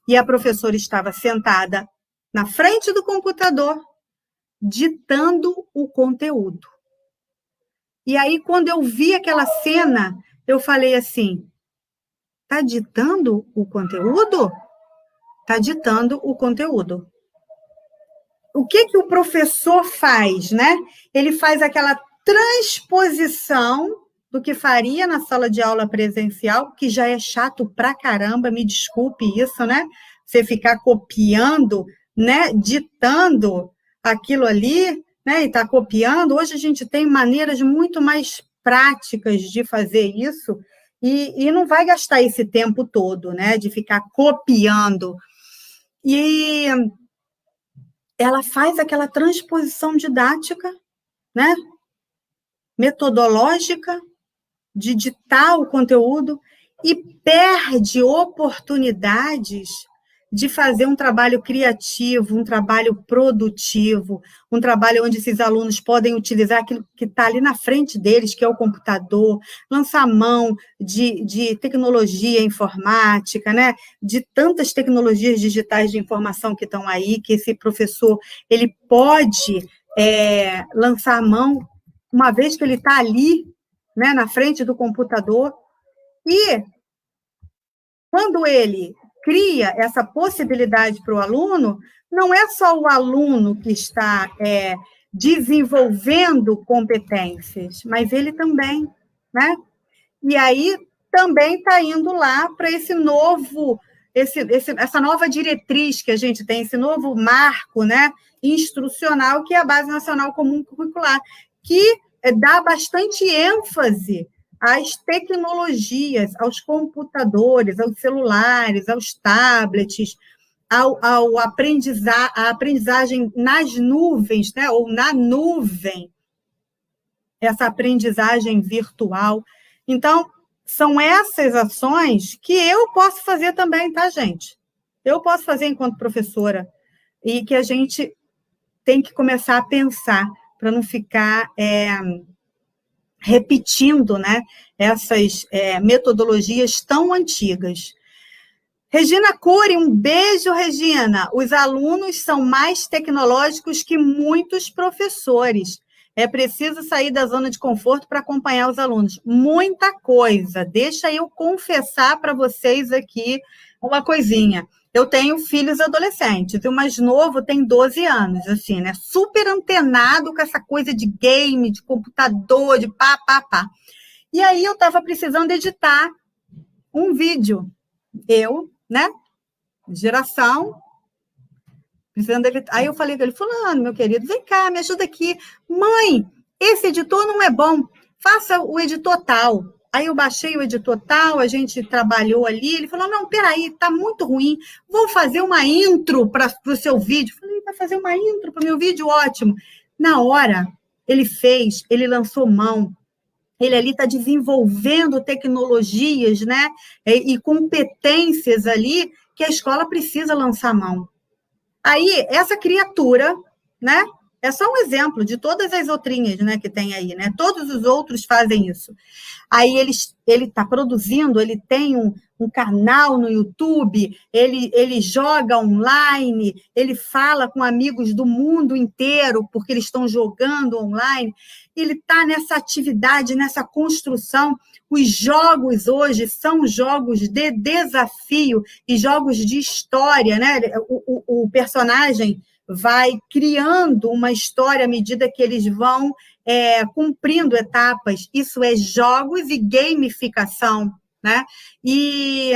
E a professora estava sentada na frente do computador, ditando o conteúdo. E aí, quando eu vi aquela cena, eu falei assim, está ditando o conteúdo? Está ditando o conteúdo. O que o professor faz, né? Ele faz aquela transposição do que faria na sala de aula presencial, que já é chato pra caramba, me desculpe isso, né? Você ficar copiando, né? Ditando aquilo ali, né? E tá copiando. Hoje a gente tem maneiras muito mais práticas de fazer isso e não vai gastar esse tempo todo, né? De ficar copiando. E ela faz aquela transposição didática, né? Metodológica, de ditar o conteúdo e perde oportunidades de fazer um trabalho criativo, um trabalho produtivo, um trabalho onde esses alunos podem utilizar aquilo que está ali na frente deles, que é o computador, lançar mão de tecnologia informática, né? De tantas tecnologias digitais de informação que estão aí, que esse professor ele pode lançar mão, uma vez que ele está ali, né, na frente do computador, e quando ele cria essa possibilidade para o aluno, não é só o aluno que está desenvolvendo competências, mas ele também, né? E aí também está indo lá para esse novo, essa nova diretriz que a gente tem, esse novo marco, né, instrucional, que é a Base Nacional Comum Curricular, que dá bastante ênfase às tecnologias, aos computadores, aos celulares, aos tablets, a aprendizagem nas nuvens, né, ou na nuvem, essa aprendizagem virtual. Então, são essas ações que eu posso fazer também, tá, gente? Eu posso fazer enquanto professora, e que a gente tem que começar a pensar, para não ficar repetindo, né, essas metodologias tão antigas. Regina Cury, um beijo, Regina. Os alunos são mais tecnológicos que muitos professores. É preciso sair da zona de conforto para acompanhar os alunos. Muita coisa. Deixa eu confessar para vocês aqui uma coisinha. Eu tenho filhos adolescentes, e o mais novo tem 12 anos, assim, né? Super antenado com essa coisa de game, de computador, de pá. E aí eu estava precisando editar um vídeo. Eu, né? Geração. Precisando editar. Aí eu falei com ele, fulano, meu querido, vem cá, me ajuda aqui. Mãe, esse editor não é bom. Faça o editor tal. Aí eu baixei o editor tal, a gente trabalhou ali, ele falou, não, peraí, tá muito ruim, vou fazer uma intro para o seu vídeo. Eu falei, vai fazer uma intro para o meu vídeo? Ótimo. Na hora, ele fez, ele lançou mão, ele ali está desenvolvendo tecnologias, né, e competências ali que a escola precisa lançar mão. Aí, essa criatura, né, é só um exemplo de todas as outrinhas, né, que tem aí, né? Todos os outros fazem isso. Aí ele está produzindo, ele tem um canal no YouTube, ele joga online, ele fala com amigos do mundo inteiro, porque eles estão jogando online, ele está nessa atividade, nessa construção. Os jogos hoje são jogos de desafio e jogos de história, né? O personagem vai criando uma história à medida que eles vão cumprindo etapas. Isso é jogos e gamificação, né? E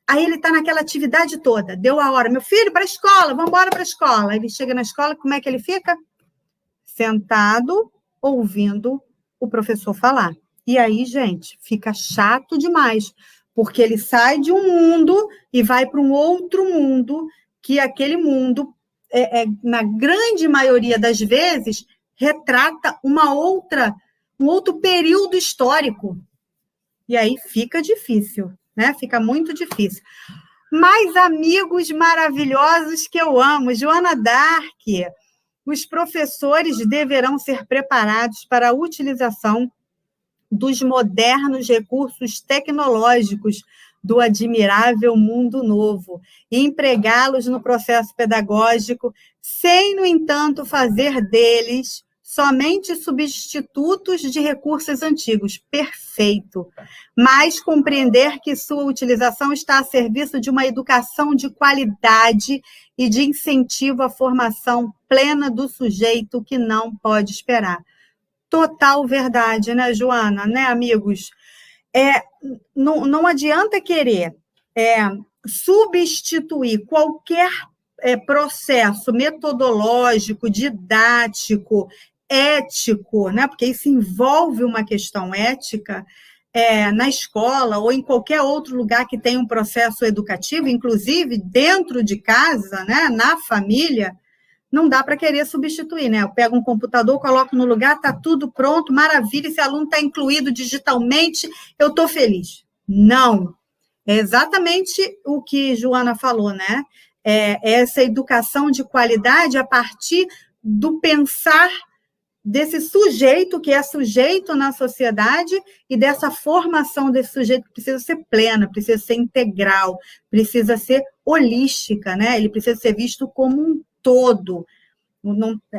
Aí ele está naquela atividade toda, deu a hora, meu filho, para a escola, vamos embora para a escola. Ele chega na escola, como é que ele fica? Sentado, ouvindo o professor falar. E aí, gente, fica chato demais, porque ele sai de um mundo e vai para um outro mundo, que aquele mundo, na grande maioria das vezes, retrata um outro período histórico. E aí fica difícil, né? Fica muito difícil. Mas, amigos maravilhosos que eu amo, Joana Dark, os professores deverão ser preparados para a utilização dos modernos recursos tecnológicos do admirável mundo novo e empregá-los no processo pedagógico, sem, no entanto, fazer deles somente substitutos de recursos antigos. Perfeito. Mas compreender que sua utilização está a serviço de uma educação de qualidade e de incentivo à formação plena do sujeito que não pode esperar. Total verdade, né, Joana? Né, amigos? Não adianta querer substituir qualquer processo metodológico, didático, ético, né? Porque isso envolve uma questão ética na escola ou em qualquer outro lugar que tenha um processo educativo, inclusive dentro de casa, né? Na família. Não dá para querer substituir, né? Eu pego um computador, coloco no lugar, está tudo pronto, maravilha, esse aluno está incluído digitalmente, eu estou feliz. Não. É exatamente o que Joana falou, né? Essa educação de qualidade a partir do pensar desse sujeito, que é sujeito na sociedade, e dessa formação desse sujeito que precisa ser plena, precisa ser integral, precisa ser holística, né? Ele precisa ser visto como um todo.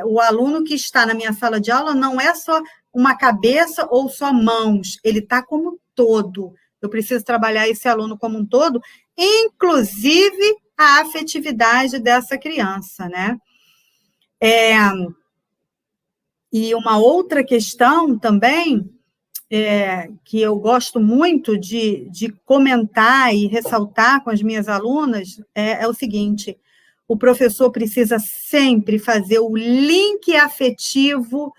O aluno que está na minha sala de aula não é só uma cabeça ou só mãos, ele está como todo. Eu preciso trabalhar esse aluno como um todo, inclusive a afetividade dessa criança, né? E uma outra questão também, que eu gosto muito de comentar e ressaltar com as minhas alunas, é o seguinte: o professor precisa sempre fazer o link afetivo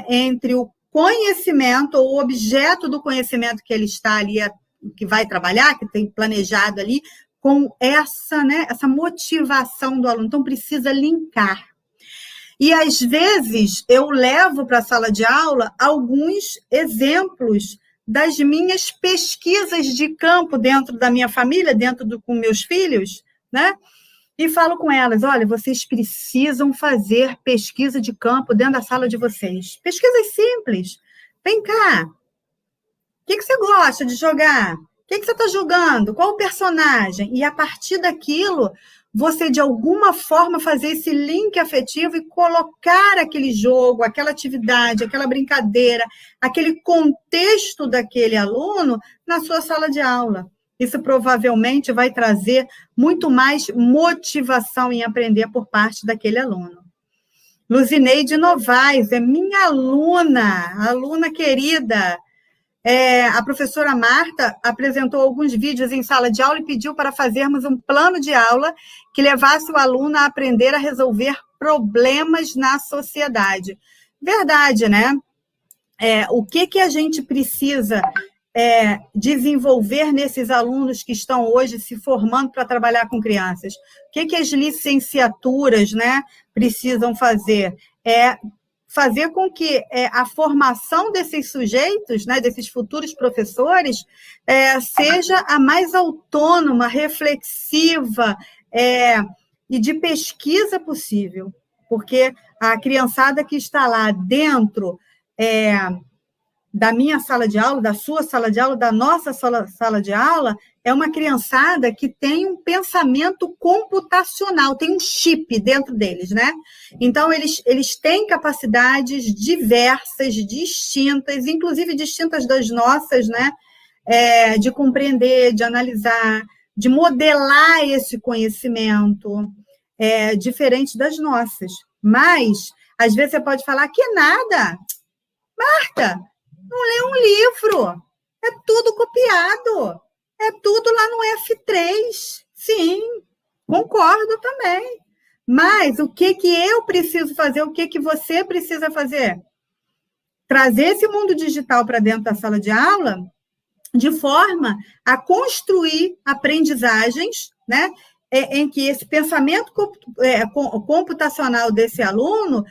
entre o conhecimento, ou o objeto do conhecimento que ele está ali, que vai trabalhar, que tem planejado ali, com essa motivação do aluno. Então, precisa linkar. E, às vezes, eu levo para a sala de aula alguns exemplos das minhas pesquisas de campo dentro da minha família, com meus filhos, né? E falo com elas, olha, vocês precisam fazer pesquisa de campo dentro da sala de vocês. Pesquisas simples. Vem cá. O que você gosta de jogar? O que você está jogando? Qual o personagem? E, a partir daquilo, você, de alguma forma, fazer esse link afetivo e colocar aquele jogo, aquela atividade, aquela brincadeira, aquele contexto daquele aluno na sua sala de aula. Isso provavelmente vai trazer muito mais motivação em aprender por parte daquele aluno. Luzineide Novaes é minha aluna querida. A professora Marta apresentou alguns vídeos em sala de aula e pediu para fazermos um plano de aula que levasse o aluno a aprender a resolver problemas na sociedade. Verdade, né? O que a gente precisa desenvolver nesses alunos que estão hoje se formando para trabalhar com crianças? O que as licenciaturas, né, precisam fazer? Fazer com que a formação desses sujeitos, né, desses futuros professores, seja a mais autônoma, reflexiva e de pesquisa possível, porque a criançada que está lá dentro da minha sala de aula, da sua sala de aula, da nossa sala de aula, é uma criançada que tem um pensamento computacional, tem um chip dentro deles, né? Então, eles têm capacidades diversas, distintas, inclusive distintas das nossas, né? De compreender, de analisar, de modelar esse conhecimento, diferente das nossas. Mas, às vezes, você pode falar que nada. Marta, não lê um livro, é tudo copiado, É tudo lá no F3. Sim, concordo também. Mas o que eu preciso fazer, o que você precisa fazer? Trazer esse mundo digital para dentro da sala de aula de forma a construir aprendizagens, né, em que esse pensamento computacional desse aluno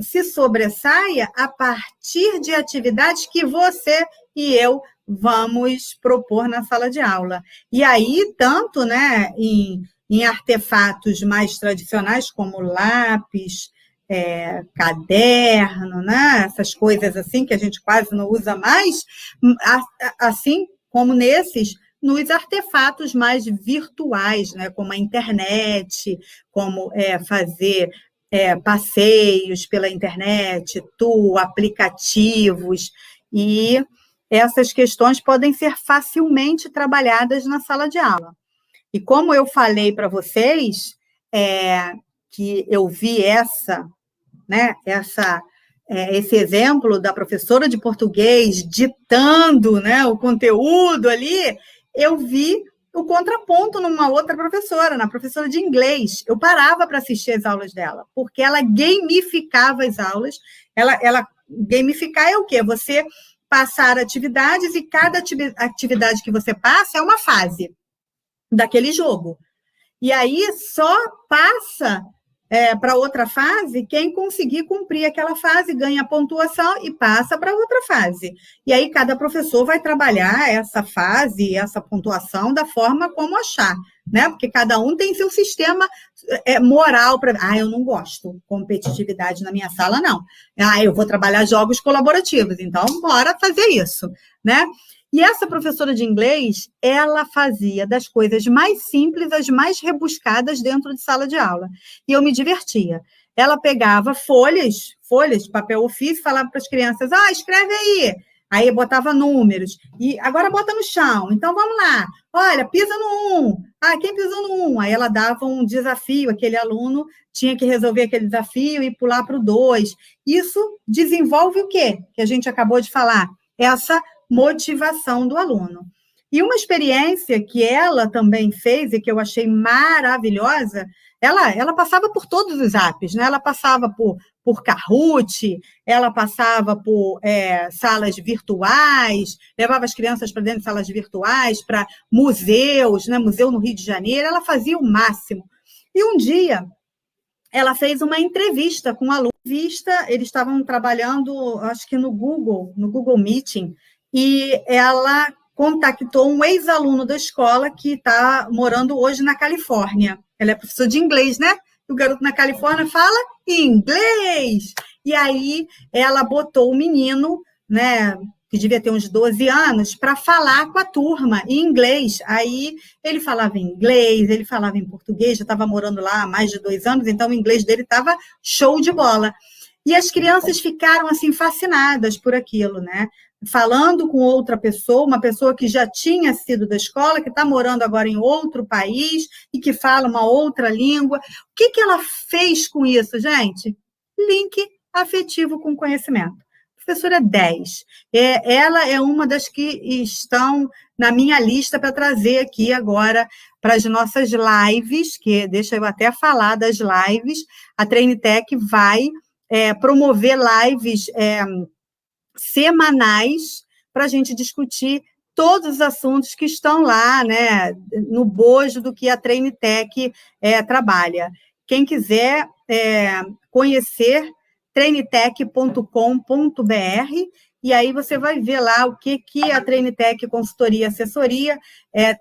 se sobressaia a partir de atividades que você e eu vamos propor na sala de aula. E aí, tanto, né, em artefatos mais tradicionais, como lápis, caderno, né? Essas coisas assim que a gente quase não usa mais, assim como nos artefatos mais virtuais, né? Como a internet, como fazer passeios pela internet, aplicativos, e essas questões podem ser facilmente trabalhadas na sala de aula. E como eu falei para vocês, que eu vi esse exemplo da professora de português ditando, né, o conteúdo ali, eu vi o contraponto numa outra professora, na professora de inglês. Eu parava para assistir as aulas dela, porque ela gamificava as aulas. Ela gamificar é o quê? Você passar atividades, e cada atividade que você passa é uma fase daquele jogo. E aí só passa para outra fase quem conseguir cumprir aquela fase, ganha pontuação e passa para outra fase. E aí cada professor vai trabalhar essa fase, essa pontuação da forma como achar, né? Porque cada um tem seu sistema moral para... eu não gosto de competitividade na minha sala, não. Eu vou trabalhar jogos colaborativos, então bora fazer isso, né? E essa professora de inglês, ela fazia das coisas mais simples as mais rebuscadas dentro de sala de aula. E eu me divertia. Ela pegava folhas de papel ofício, falava para as crianças, escreve aí. Aí botava números. E agora bota no chão. Então, vamos lá. Olha, pisa no 1. Quem pisou no 1? Aí ela dava um desafio, aquele aluno tinha que resolver aquele desafio e pular para o 2. Isso desenvolve o quê? Que a gente acabou de falar. Essa motivação do aluno. E uma experiência que ela também fez e que eu achei maravilhosa, ela passava por todos os apps, né? Ela passava por Kahoot, ela passava por salas virtuais, levava as crianças para dentro de salas virtuais, para museus, né? Museu no Rio de Janeiro, ela fazia o máximo. E um dia ela fez uma entrevista com um aluno. Eles estavam trabalhando, acho que no Google Meeting, e ela contactou um ex-aluno da escola que está morando hoje na Califórnia. Ela é professora de inglês, né? O garoto na Califórnia fala inglês. E aí ela botou o menino, né, que devia ter uns 12 anos, para falar com a turma em inglês. Aí ele falava em inglês, ele falava em português, já estava morando lá há mais de 2 anos, então o inglês dele estava show de bola. E as crianças ficaram assim fascinadas por aquilo, né? Falando com outra pessoa, uma pessoa que já tinha sido da escola, que está morando agora em outro país e que fala uma outra língua. O que ela fez com isso, gente? Link afetivo com conhecimento. Professora 10. Ela é uma das que estão na minha lista para trazer aqui agora para as nossas lives, que deixa eu até falar das lives. A Trainitec vai promover lives semanais para a gente discutir todos os assuntos que estão lá, né, no bojo do que a Trainitec trabalha. Quem quiser conhecer, trainitec.com.br, e aí você vai ver lá o que a Trainitec Consultoria e Assessoria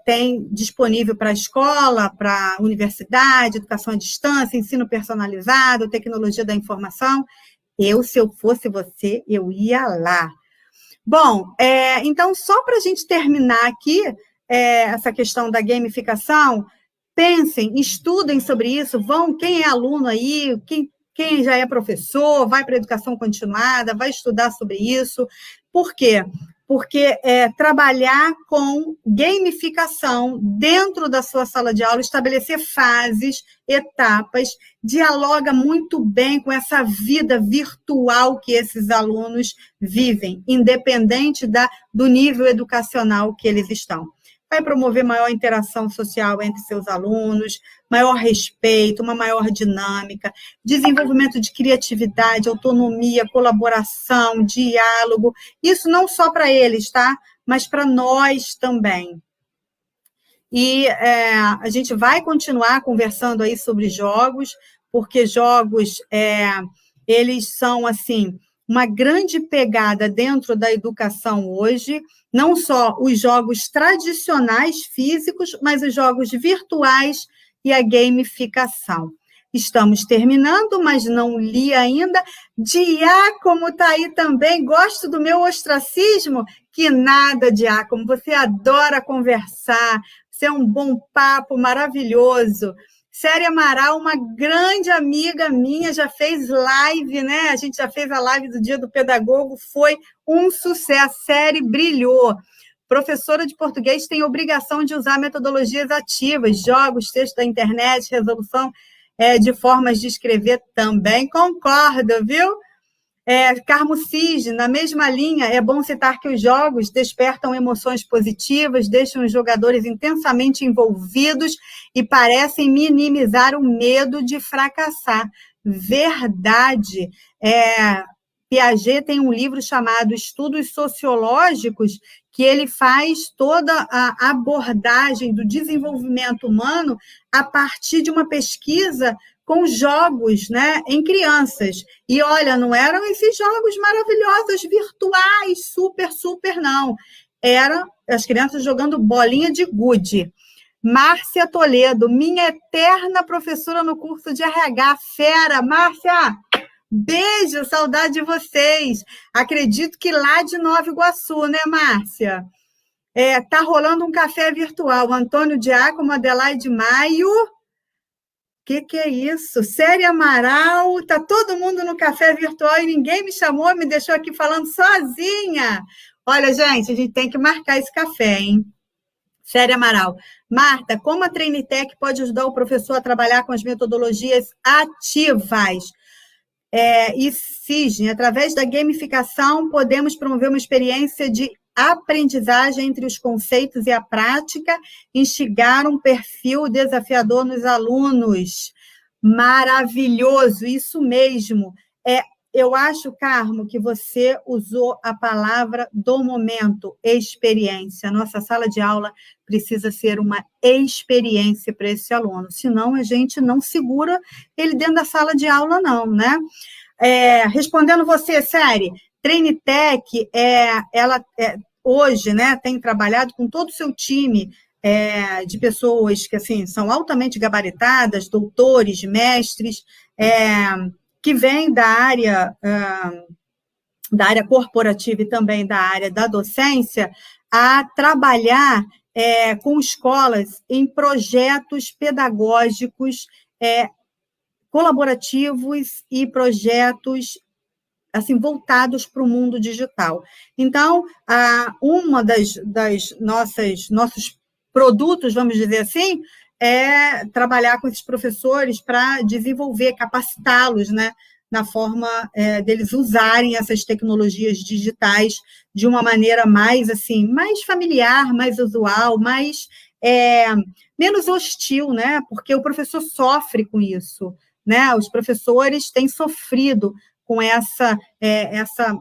tem disponível para a escola, para a universidade, educação à distância, ensino personalizado, tecnologia da informação. Se eu fosse você, eu ia lá. Bom, então, só para a gente terminar aqui essa questão da gamificação, pensem, estudem sobre isso, quem é aluno aí, quem já é professor, vai para a educação continuada, vai estudar sobre isso. Por quê? Porque trabalhar com gamificação dentro da sua sala de aula, estabelecer fases, etapas, dialoga muito bem com essa vida virtual que esses alunos vivem, independente do nível educacional que eles estão. vai promover maior interação social entre seus alunos, maior respeito, uma maior dinâmica, desenvolvimento de criatividade, autonomia, colaboração, diálogo, isso não só para eles, tá? Mas para nós também. E a gente vai continuar conversando aí sobre jogos, porque jogos, eles são, assim, uma grande pegada dentro da educação hoje, não só os jogos tradicionais físicos, mas os jogos virtuais e a gamificação. Estamos terminando, mas não li ainda. Diácono está aí também, gosto do meu ostracismo? Que nada, Diácono, você adora conversar, você é um bom papo, maravilhoso. Série Amaral, uma grande amiga minha, já fez live, né? A gente já fez a live do Dia do Pedagogo, foi um sucesso, a série brilhou. Professora de português tem obrigação de usar metodologias ativas, jogos, texto da internet, resolução de formas de escrever, também concordo, viu? Carmo Cisne, na mesma linha, é bom citar que os jogos despertam emoções positivas, deixam os jogadores intensamente envolvidos e parecem minimizar o medo de fracassar. Verdade. Piaget tem um livro chamado Estudos Sociológicos, que ele faz toda a abordagem do desenvolvimento humano a partir de uma pesquisa com jogos, né, em crianças. E, olha, não eram esses jogos maravilhosos, virtuais, super, não. Eram as crianças jogando bolinha de gude. Márcia Toledo, minha eterna professora no curso de RH, fera. Márcia, beijo, saudade de vocês. Acredito que lá de Nova Iguaçu, né, Márcia? Tá rolando um café virtual. Antônio Diácono, Adelaide Maio... Que é isso? Série Amaral, tá todo mundo no café virtual e ninguém me chamou, me deixou aqui falando sozinha. Olha, gente, a gente tem que marcar esse café, hein? Série Amaral. Marta, como a Trainitec pode ajudar o professor a trabalhar com as metodologias ativas? E Cisne, através da gamificação, podemos promover uma experiência de aprendizagem entre os conceitos e a prática, instigar um perfil desafiador nos alunos. Maravilhoso, isso mesmo. Eu acho, Carmo, que você usou a palavra do momento, experiência. Nossa sala de aula precisa ser uma experiência para esse aluno, senão a gente não segura ele dentro da sala de aula, não, né? Respondendo você, Série, Trainitec, ela hoje, né, tem trabalhado com todo o seu time de pessoas que assim, são altamente gabaritadas, doutores, mestres, que vêm da área corporativa e também da área da docência, a trabalhar com escolas em projetos pedagógicos colaborativos e projetos assim, voltados para o mundo digital. Então, uma das nossos produtos, vamos dizer assim, é trabalhar com esses professores para desenvolver, capacitá-los, né, na forma deles usarem essas tecnologias digitais de uma maneira mais, assim, mais familiar, mais usual, mais menos hostil, né, porque o professor sofre com isso, né, os professores têm sofrido com essa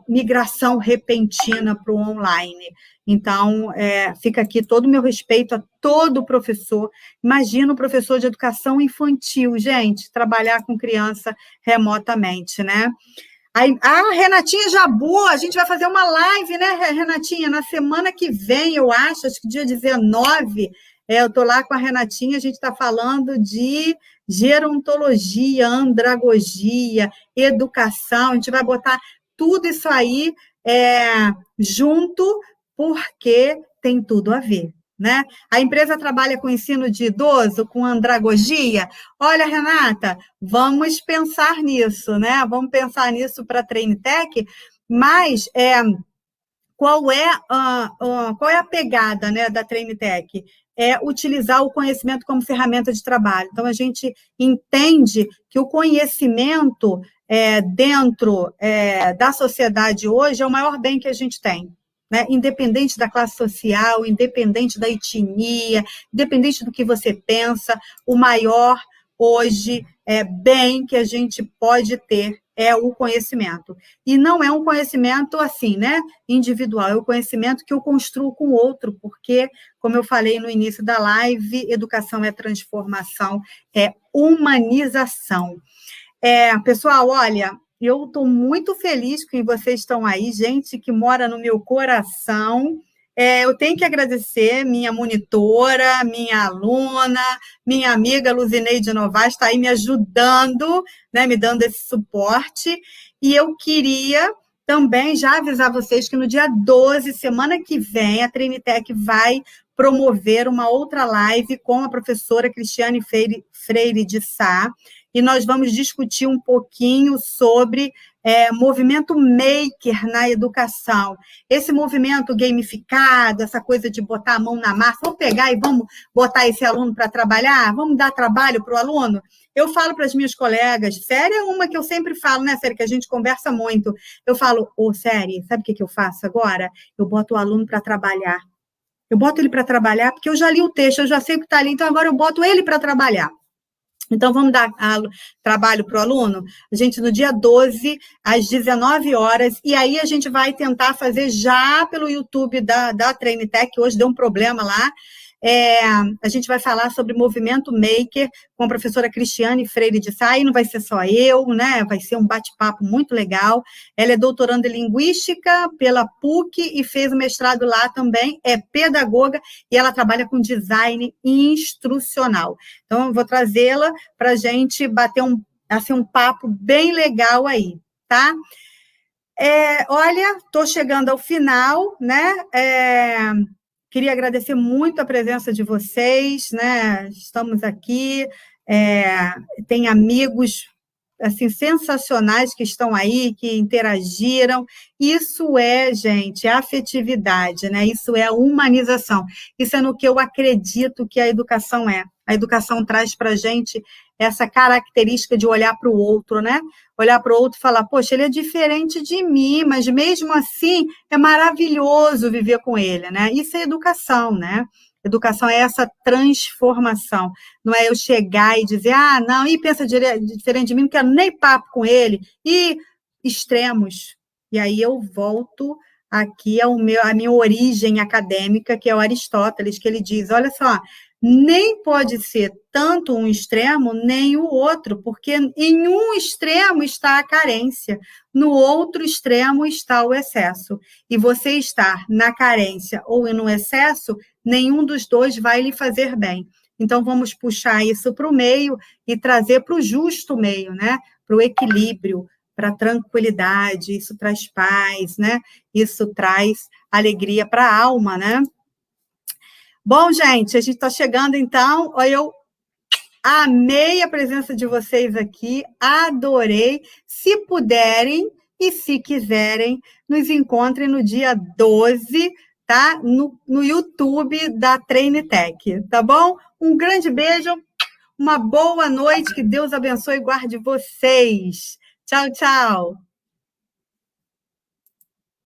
migração repentina para o online. Então, fica aqui todo o meu respeito a todo professor. Imagina um professor de educação infantil, gente, trabalhar com criança remotamente, né? Renatinha Jabu, a gente vai fazer uma live, né, Renatinha? Na semana que vem, eu acho que dia 19, eu estou lá com a Renatinha, a gente está falando de gerontologia, andragogia, educação, a gente vai botar tudo isso aí junto, porque tem tudo a ver, né? A empresa trabalha com ensino de idoso, com andragogia. Olha, Renata, vamos pensar nisso, né? Vamos pensar nisso para a Trainitec, mas qual é a pegada, né, da Trainitec? Utilizar o conhecimento como ferramenta de trabalho. Então, a gente entende que o conhecimento dentro da sociedade hoje é o maior bem que a gente tem, né? Independente da classe social, independente da etnia, independente do que você pensa, o maior hoje bem que a gente pode ter é o conhecimento. E não é um conhecimento assim, né, individual, é o conhecimento que eu construo com o outro, porque, como eu falei no início da live, educação é transformação, é humanização. Pessoal, olha, eu estou muito feliz que vocês estão aí, gente que mora no meu coração. Eu tenho que agradecer minha monitora, minha aluna, minha amiga Luzineide Novaes, está aí me ajudando, né, me dando esse suporte. E eu queria também já avisar vocês que no dia 12, semana que vem, a Trinitec vai promover uma outra live com a professora Cristiane Freire de Sá, e nós vamos discutir um pouquinho sobre movimento maker na educação. Esse movimento gamificado, essa coisa de botar a mão na massa, vamos pegar e vamos botar esse aluno para trabalhar? Vamos dar trabalho para o aluno? Eu falo para as minhas colegas, Série é uma que eu sempre falo, né, Série, que a gente conversa muito. Eu falo, Série, sabe o que eu faço agora? Eu boto o aluno para trabalhar. Eu boto ele para trabalhar, porque eu já li o texto, eu já sei o que está ali, então agora eu boto ele para trabalhar. Então, vamos dar trabalho para o aluno? A gente, no dia 12, às 19 horas, e aí a gente vai tentar fazer já pelo YouTube da Trinitec, que hoje deu um problema lá. A gente vai falar sobre movimento maker com a professora Cristiane Freire de Sá, e não vai ser só eu, né? Vai ser um bate-papo muito legal. Ela é doutoranda em Linguística pela PUC e fez o mestrado lá também, é pedagoga, e ela trabalha com design instrucional. Então, eu vou trazê-la para a gente bater um papo bem legal aí, tá? Olha, estou chegando ao final, né? Queria agradecer muito a presença de vocês, né? Estamos aqui, tem amigos assim sensacionais que estão aí, que interagiram. Isso gente, afetividade, né? Isso é humanização. Isso é no que eu acredito que a educação é. A educação traz para a gente essa característica de olhar para o outro, né? Olhar para o outro e falar, poxa, ele é diferente de mim, mas mesmo assim é maravilhoso viver com ele, né? Isso é educação, né? Educação é essa transformação. Não é eu chegar e dizer, não, e pensa diferente de mim, não quero nem papo com ele. E extremos. E aí eu volto aqui a minha origem acadêmica, que é o Aristóteles, que ele diz, olha só, nem pode ser tanto um extremo, nem o outro, porque em um extremo está a carência, no outro extremo está o excesso. E você estar na carência ou no excesso, nenhum dos dois vai lhe fazer bem. Então, vamos puxar isso para o meio e trazer para o justo meio, né? Para o equilíbrio, para a tranquilidade, isso traz paz, né? Isso traz alegria para a alma, né? Bom, gente, a gente está chegando, então. Eu amei a presença de vocês aqui, adorei. Se puderem e se quiserem, nos encontrem no dia 12, tá? No YouTube da Trinitec, tá bom? Um grande beijo, uma boa noite, que Deus abençoe e guarde vocês. Tchau, tchau.